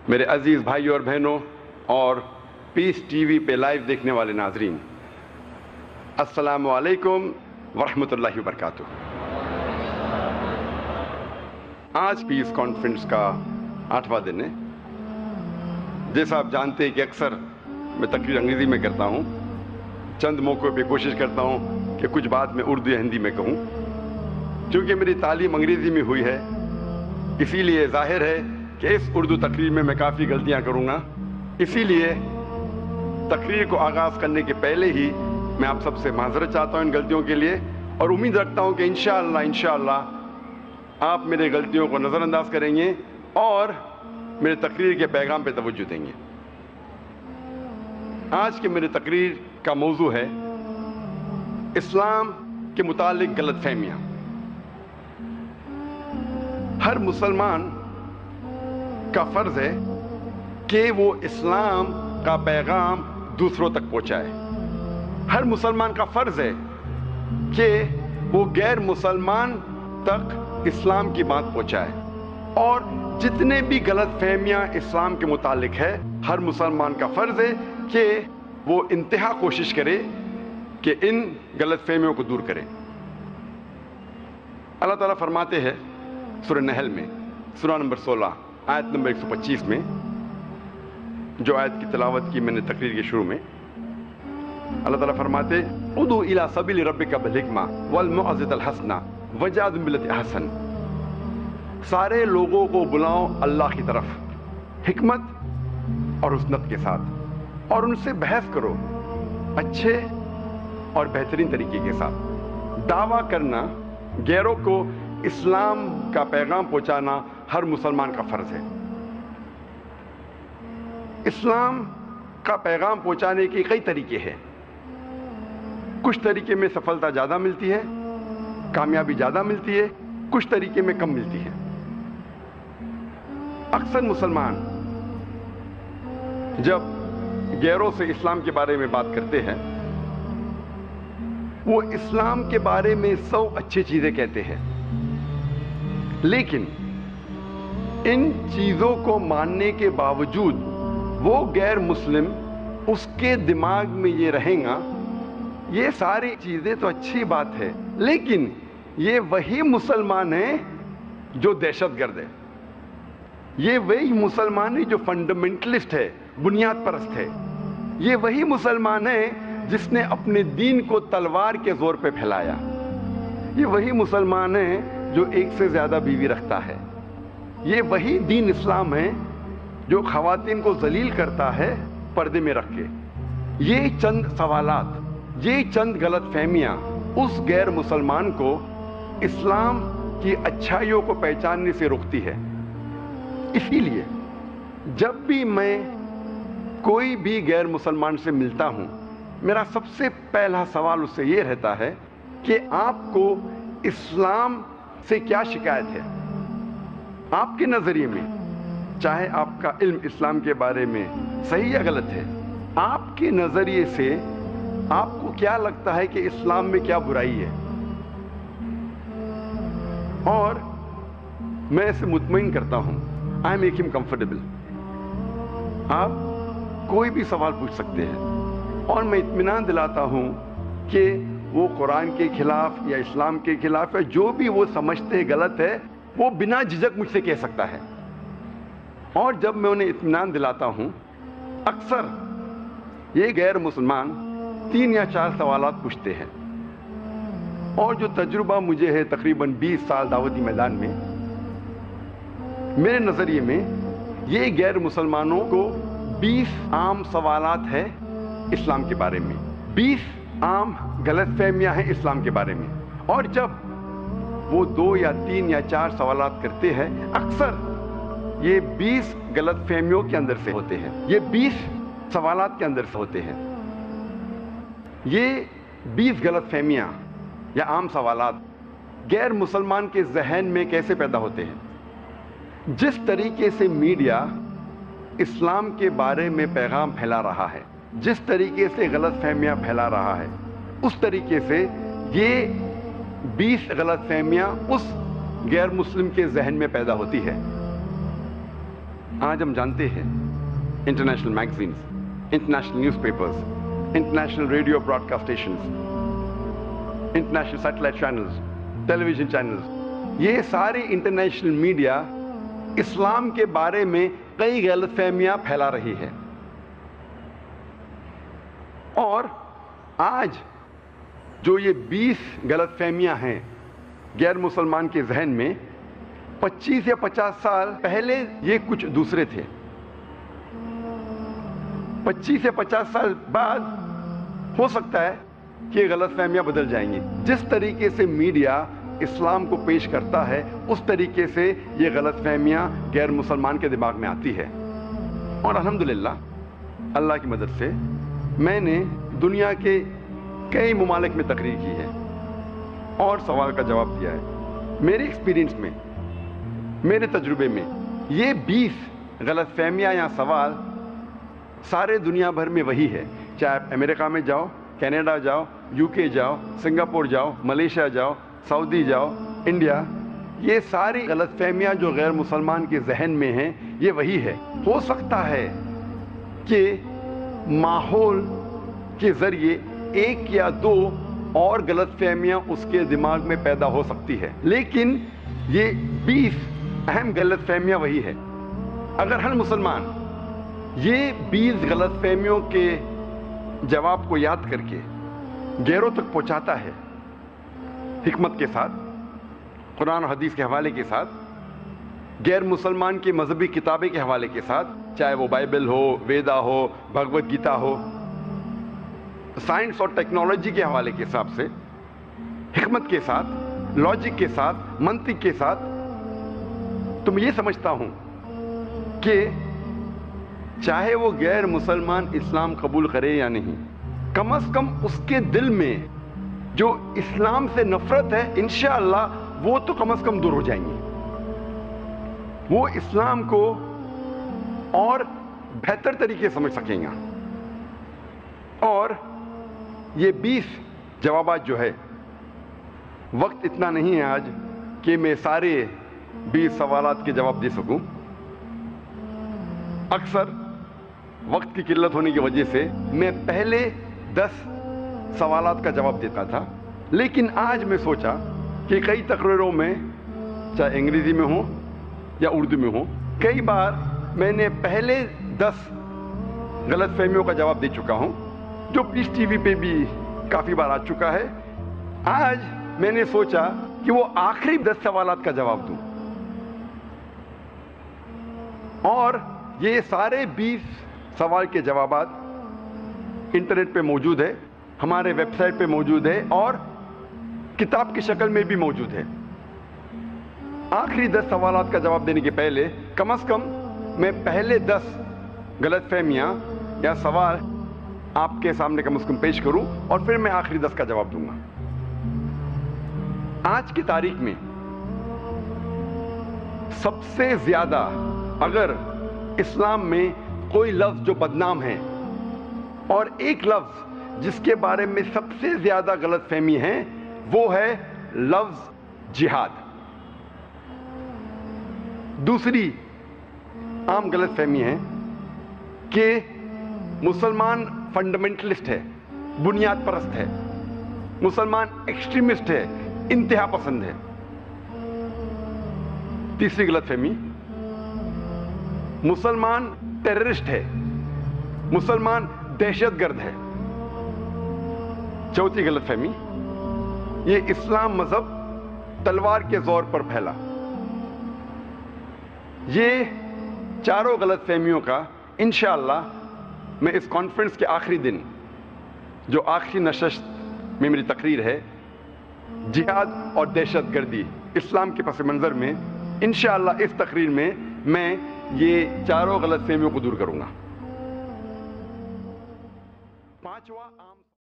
میرے عزیز بھائیوں اور بہنوں اور پیس ٹی وی پہ لائیو دیکھنے والے ناظرین، السلام علیکم ورحمۃ اللہ وبرکاتہ۔ آج پیس کانفرنس کا 8واں دن ہے۔ جیسا آپ جانتے ہیں کہ اکثر میں تقریر انگریزی میں کرتا ہوں، چند موقعوں پہ کوشش کرتا ہوں کہ کچھ بات میں اردو یا ہندی میں کہوں۔ چونکہ میری تعلیم انگریزی میں ہوئی ہے، اسی لیے ظاہر ہے کہ اس اردو تقریر میں کافی غلطیاں کروں گا۔ اسی لیے تقریر کو آغاز کرنے کے پہلے ہی میں آپ سب سے معذرت چاہتا ہوں ان غلطیوں کے لیے، اور امید رکھتا ہوں کہ انشاءاللہ آپ میرے غلطیوں کو نظر انداز کریں گے اور میرے تقریر کے پیغام پہ توجہ دیں گے۔ آج کے میرے تقریر کا موضوع ہے اسلام کے متعلق غلط فہمیاں۔ ہر مسلمان کا فرض ہے کہ وہ اسلام کا پیغام دوسروں تک پہنچائے۔ ہر مسلمان کا فرض ہے کہ وہ غیر مسلمان تک اسلام کی بات پہنچائے، اور جتنے بھی غلط فہمیاں اسلام کے متعلق ہے، ہر مسلمان کا فرض ہے کہ وہ انتہا کوشش کرے کہ ان غلط فہمیوں کو دور کرے۔ اللہ تعالیٰ فرماتے ہیں سورہ نحل میں، سورہ نمبر 16 آیت نمبر 125 میں، جو آیت کی تلاوت کی میں نے تقریر کے شروع میں، اللہ تعالیٰ فرماتے ادعو الی سبیل ربک بالحکمہ والموعظۃ الحسنہ وجادل باللتی احسن۔ سارے لوگوں کو بلاؤ اللہ کی طرف حکمت اور حسنت کے ساتھ، اور ان سے بحث کرو اچھے اور بہترین طریقے کے ساتھ۔ دعویٰ کرنا، غیروں کو اسلام کا پیغام پہنچانا ہر مسلمان کا فرض ہے۔ اسلام کا پیغام پہنچانے کے کئی طریقے ہیں۔ کچھ طریقے میں سفلتا زیادہ ملتی ہے، کامیابی زیادہ ملتی ہے، کچھ طریقے میں کم ملتی ہے۔ اکثر مسلمان جب غیروں سے اسلام کے بارے میں بات کرتے ہیں، وہ اسلام کے بارے میں 100 اچھی چیزیں کہتے ہیں، لیکن ان چیزوں کو ماننے کے باوجود وہ غیر مسلم، اس کے دماغ میں یہ رہیں گا یہ ساری چیزیں تو اچھی بات ہے، لیکن یہ وہی مسلمان ہیں جو دہشت گرد ہے، یہ وہی مسلمان ہے جو فنڈامنٹلسٹ ہے، بنیاد پرست ہے، یہ وہی مسلمان ہے جس نے اپنے دین کو تلوار کے زور پہ پھیلایا، یہ وہی مسلمان ہے جو ایک سے زیادہ بیوی رکھتا ہے، یہ وہی دین اسلام ہے جو خواتین کو ذلیل کرتا ہے پردے میں رکھ کے۔ یہ چند سوالات، یہ چند غلط فہمیاں اس غیر مسلمان کو اسلام کی اچھائیوں کو پہچاننے سے روکتی ہے۔ اسی لیے جب بھی میں کوئی بھی غیر مسلمان سے ملتا ہوں، میرا سب سے پہلا سوال اس سے یہ رہتا ہے کہ آپ کو اسلام سے کیا شکایت ہے؟ آپ کے نظریے میں، چاہے آپ کا علم اسلام کے بارے میں صحیح یا غلط ہے، آپ کے نظریے سے آپ کو کیا لگتا ہے کہ اسلام میں کیا برائی ہے؟ اور میں اسے مطمئن کرتا ہوں، I make him comfortable۔ آپ کوئی بھی سوال پوچھ سکتے ہیں اور میں اطمینان دلاتا ہوں کہ وہ قرآن کے خلاف یا اسلام کے خلاف ہے، جو بھی وہ سمجھتے ہیں غلط ہے، وہ بنا جھجک مجھ سے کہہ سکتا ہے۔ اور جب میں انہیں اطمینان دلاتا ہوں، اکثر یہ غیر مسلمان 3 یا 4 سوالات پوچھتے ہیں، اور جو تجربہ مجھے ہے تقریباً 20 سال دعوتی میدان میں، میرے نظریے میں یہ غیر مسلمانوں کو 20 عام سوالات ہیں اسلام کے بارے میں، 20 عام غلط فہمیاں ہیں اسلام کے بارے میں، اور جب وہ 2 یا 3 یا 4 سوالات کرتے ہیں، اکثر یہ 20 غلط فہمیوں کے اندر سے ہوتے ہیں، یہ 20 سوالات کے اندر سے ہوتے ہیں۔ یہ 20 غلط فہمیاں یا عام سوالات غیر مسلمان کے ذہن میں کیسے پیدا ہوتے ہیں؟ جس طریقے سے میڈیا اسلام کے بارے میں پیغام پھیلا رہا ہے، جس طریقے سے غلط فہمیاں پھیلا رہا ہے، اس طریقے سے یہ 20 غلط فہمیاں اس غیر مسلم کے ذہن میں پیدا ہوتی ہے۔ آج ہم جانتے ہیں international magazines, international newspapers, international radio broadcast stations, international satellite channels, television channels, یہ سارے انٹرنیشنل میڈیا اسلام کے بارے میں کئی غلط فہمیاں پھیلا رہی ہے. اور آج جو یہ 20 غلط فہمیاں ہیں غیر مسلمان کے ذہن میں, 25 یا 50 سال پہلے یہ کچھ دوسرے تھے. 25 یا 50 سال بعد ہو سکتا ہے کہ یہ غلط فہمیاں بدل جائیں گی. جس طریقے سے میڈیا اسلام کو پیش کرتا ہے اس طریقے سے یہ غلط فہمیاں غیر مسلمان کے دماغ میں آتی ہے. اور الحمدللہ اللہ کی مدد سے میں نے دنیا کے کئی ممالک میں تقریر کی ہے اور سوال کا جواب دیا ہے. میرے ایکسپیرینس میں, میرے تجربے میں, یہ 20 غلط فہمیاں یا سوال سارے دنیا بھر میں وہی ہے. چاہے آپ امریکہ میں جاؤ, کینیڈا جاؤ, یو کے جاؤ, سنگاپور جاؤ, ملیشیا جاؤ, سعودی جاؤ, انڈیا, یہ ساری غلط فہمیاں جو غیر مسلمان کے ذہن میں ہیں یہ وہی ہے. ہو سکتا ہے کہ ماحول کے ذریعے ایک یا دو اور غلط فہمیاں اس کے دماغ میں پیدا ہو سکتی ہے, لیکن یہ 20 اہم غلط فہمیاں وہی ہے. اگر ہر مسلمان یہ 20 غلط فہمیوں کے جواب کو یاد کر کے غیروں تک پہنچاتا ہے حکمت کے ساتھ, قرآن و حدیث کے حوالے کے ساتھ, غیر مسلمان کی مذہبی کتابیں کے حوالے کے ساتھ, چاہے وہ بائبل ہو, ویدا ہو, بھگوت گیتا ہو, سائنس اور ٹیکنالوجی کے حوالے کے حساب سے, حکمت کے ساتھ, لاجک کے ساتھ, منطق کے ساتھ, تو میں یہ سمجھتا ہوں کہ چاہے وہ غیر مسلمان اسلام قبول کرے یا نہیں, کم از کم اس کے دل میں جو اسلام سے نفرت ہے انشاءاللہ وہ تو کم از کم دور ہو جائیں گی. وہ اسلام کو اور بہتر طریقے سمجھ سکیں گا. اور یہ 20 جوابات جو ہے, وقت اتنا نہیں ہے آج کہ میں سارے 20 سوالات کے جواب دے سکوں. اکثر وقت کی قلت ہونے کی وجہ سے میں پہلے 10 سوالات کا جواب دیتا تھا, لیکن آج میں سوچا کہ کئی تقریروں میں, چاہے انگریزی میں ہوں یا اردو میں ہوں, کئی بار میں نے پہلے 10 غلط فہمیوں کا جواب دے چکا ہوں جو پیس ٹی وی پہ بھی کافی بار آ چکا ہے. آج میں نے سوچا کہ وہ آخری 10 سوالات کا جواب دوں. اور یہ سارے 20 سوال کے جوابات انٹرنیٹ پہ موجود ہے, ہمارے ویب سائٹ پہ موجود ہے اور کتاب کی شکل میں بھی موجود ہے. آخری 10 سوالات کا جواب دینے کے پہلے کم از کم میں پہلے 10 غلط فہمیاں یا سوال آپ کے سامنے کم از کم پیش کروں اور پھر میں آخری 10 کا جواب دوں گا. آج کی تاریخ میں سب سے زیادہ اگر اسلام میں کوئی لفظ جو بدنام ہے اور ایک لفظ جس کے بارے میں سب سے زیادہ غلط فہمی ہے وہ ہے لفظ جہاد. دوسری عام غلط فہمی ہے کہ مسلمان فنڈامنٹلسٹ ہے, بنیاد پرست ہے, مسلمان ایکسٹریمسٹ ہے, انتہا پسند ہے. تیسری غلط فہمی, مسلمان ٹیررسٹ ہے, مسلمان دہشت گرد ہے. چوتھی غلط فہمی, یہ اسلام مذہب تلوار کے زور پر پھیلا. یہ چاروں غلط فہمیوں کا انشاءاللہ میں اس کانفرنس کے آخری دن, جو آخری نشست میں میری تقریر ہے, جہاد اور دہشت گردی اسلام کے پس منظر میں, انشاءاللہ اس تقریر میں یہ چاروں غلط فہمیوں کو دور کروں گا. 5واں عام